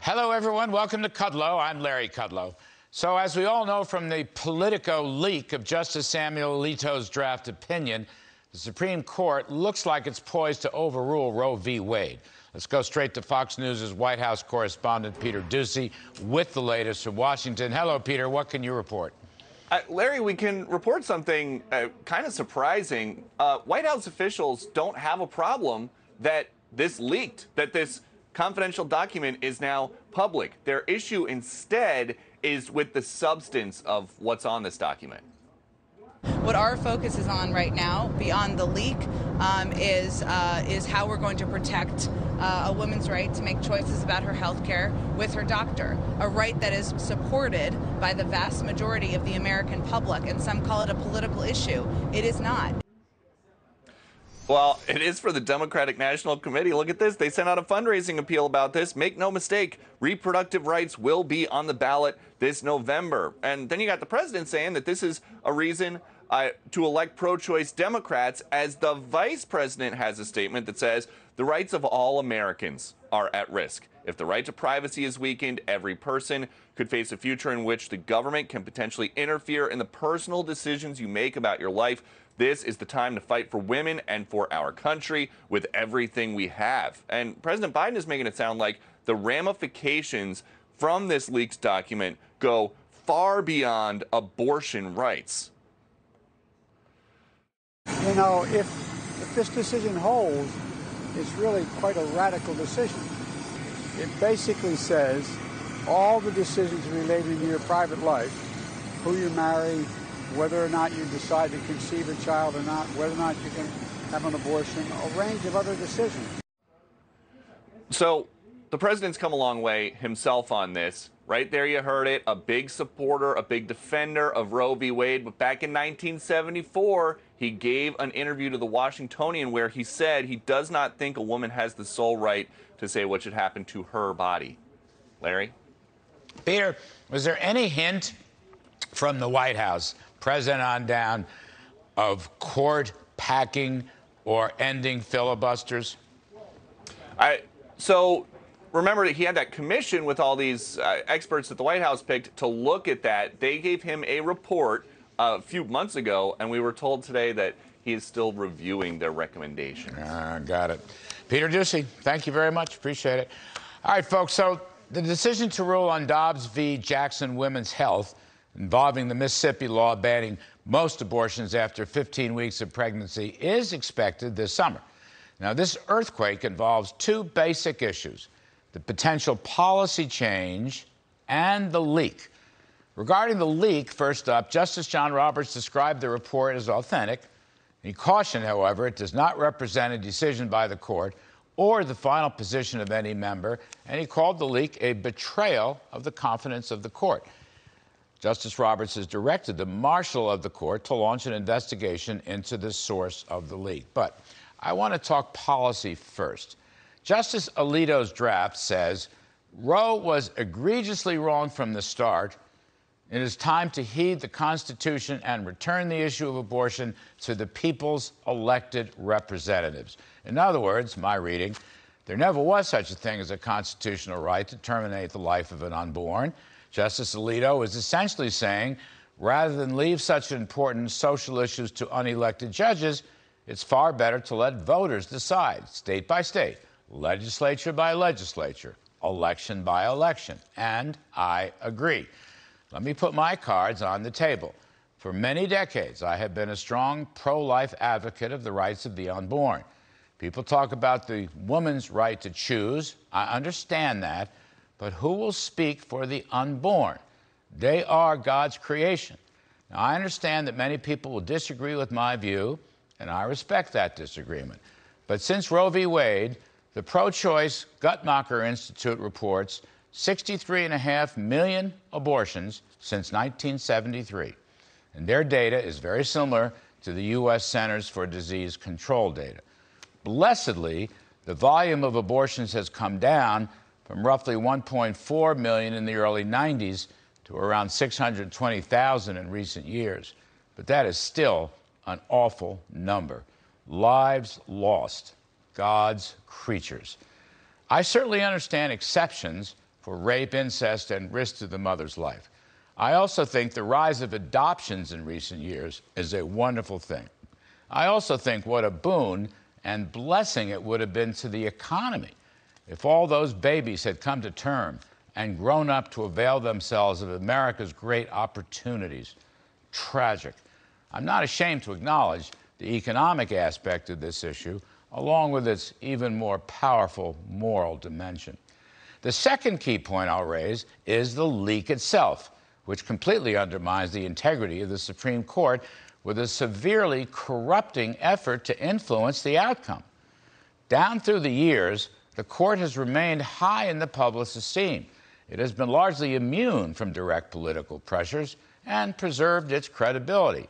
Hello, everyone. Welcome to Kudlow. I'm Larry Kudlow. So, as we all know from the Politico leak of Justice Samuel Alito's draft opinion, the Supreme Court looks like it's poised to overrule Roe v. Wade. Let's go straight to Fox News' White House correspondent Peter Doocy with the latest from Washington. Hello, Peter. What can you report? Larry, we can report something kind of surprising. White House officials don't have a problem that this leaked, that this confidential document is now public. Their issue instead is with the substance of what's on this document. What our focus is on right now, beyond the leak, is how we're going to protect a woman's right to make choices about her health care with her doctor, a right that is supported by the vast majority of the American public, and some call it a political issue. It is not. Well, it is for the Democratic National Committee. Look at this. They sent out a fundraising appeal about this. Make no mistake, reproductive rights will be on the ballot this November. And then you got the president saying that this is a reason to elect pro-choice Democrats, as the vice president has a statement that says the rights of all Americans are at risk. If the right to privacy is weakened, every person could face a future in which the government can potentially interfere in the personal decisions you make about your life. This is the time to fight for women and for our country with everything we have. And President Biden is making it sound like the ramifications from this leaked document go far beyond abortion rights. You know, if this decision holds, it's really quite a radical decision. It basically says all the decisions related to your private life, who you marry, whether or not you decide to conceive a child or not, whether or not you can have an abortion, a range of other decisions. So the president's come a long way himself on this. Right there you heard it, a big supporter, a big defender of Roe v. Wade. But back in 1974, he gave an interview to the Washingtonian where he said he does not think a woman has the sole right to say what should happen to her body. Larry? Peter, was there any hint from the White House, president on down, of court packing or ending filibusters? So remember, he had that commission with all these experts that the White House picked to look at that. They gave him a report a few months ago, and we were told today that he is still reviewing their recommendations. Got it. Peter Doocy, thank you very much. Appreciate it. All right, folks, so the decision to rule on Dobbs v. Jackson Women's Health, involving the Mississippi law banning most abortions after 15 weeks of pregnancy, is expected this summer. Now, this earthquake involves two basic issues: the potential policy change and the leak. Regarding the leak, first up, Justice John Roberts described the report as authentic. He cautioned, however, it does not represent a decision by the court or the final position of any member, and he called the leak a betrayal of the confidence of the court. Justice Roberts has directed the marshal of the court to launch an investigation into the source of the leak. But I want to talk policy first. Justice Alito's draft says Roe was egregiously wrong from the start. It is time to heed the Constitution and return the issue of abortion to the people's elected representatives. In other words, my reading, there never was such a thing as a constitutional right to terminate the life of an unborn. Justice Alito is essentially saying, rather than leave such important social issues to unelected judges, it's far better to let voters decide, state by state, legislature by legislature, election by election. And I agree. Let me put my cards on the table. For many decades, I have been a strong pro-life advocate of the rights of the unborn. People talk about the woman's right to choose. I understand that. But who will speak for the unborn? They are God's creation. Now, I understand that many people will disagree with my view, and I respect that disagreement. But since Roe v. Wade, the pro-choice Guttmacher Institute reports 63.5 million abortions since 1973. And their data is very similar to the U.S. Centers for Disease Control data. Blessedly, the volume of abortions has come down from roughly 1.4 million in the early 90s to around 620,000 in recent years. But that is still an awful number. Lives lost. God's creatures. I certainly understand exceptions for rape, incest, and risk to the mother's life. I also think the rise of adoptions in recent years is a wonderful thing. I also think what a boon and blessing it would have been to the economy if all those babies had come to term and grown up to avail themselves of America's great opportunities. Tragic. I'm not ashamed to acknowledge the economic aspect of this issue, along with its even more powerful moral dimension. The second key point I'll raise is the leak itself, which completely undermines the integrity of the Supreme Court with a severely corrupting effort to influence the outcome. Down through the years, the court has remained high in the public's esteem. It has been largely immune from direct political pressures and preserved its credibility.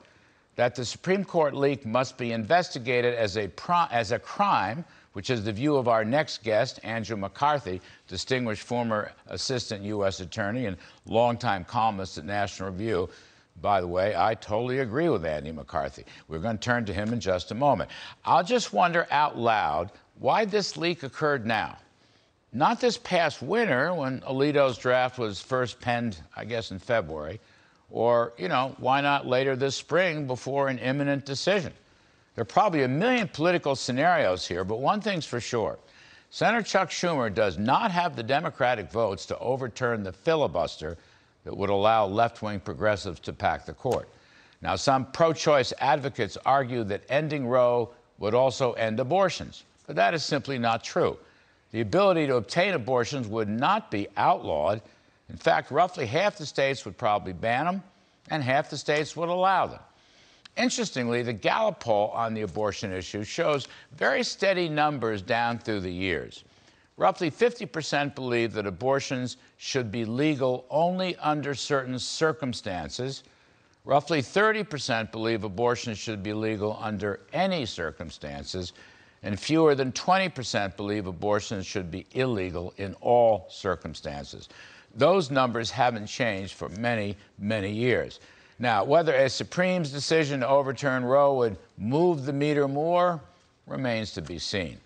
That the Supreme Court leak must be investigated as a crime, which is the view of our next guest, Andrew McCarthy, distinguished former assistant U.S. attorney and longtime columnist at National Review. By the way, I totally agree with Andy McCarthy. We're going to turn to him in just a moment. I'll just wonder out loud why this leak occurred now. Not this past winter when Alito's draft was first penned, I guess, in February. Or, why not later this spring before an imminent decision? There are probably a million political scenarios here, but one thing's for sure. Senator Chuck Schumer does not have the Democratic votes to overturn the filibuster that would allow left-wing progressives to pack the court. Now, some pro-choice advocates argue that ending Roe would also end abortions, but that is simply not true. The ability to obtain abortions would not be outlawed. In fact, roughly half the states would probably ban them, and half the states would allow them. Interestingly, the Gallup poll on the abortion issue shows very steady numbers down through the years. Roughly 50% believe that abortions should be legal only under certain circumstances. Roughly 30% believe abortions should be legal under any circumstances. And fewer than 20% believe abortions should be illegal in all circumstances. Those numbers haven't changed for many, many years. Now, whether a Supreme's decision to overturn Roe would move the meter more remains to be seen.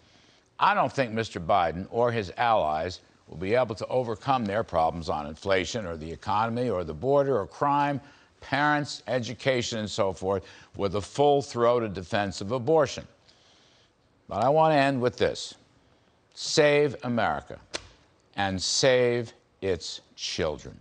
I don't think Mr. Biden or his allies will be able to overcome their problems on inflation or the economy or the border or crime, parents, education, and so forth with a full-throated defense of abortion. But I want to end with this. Save America and save its children.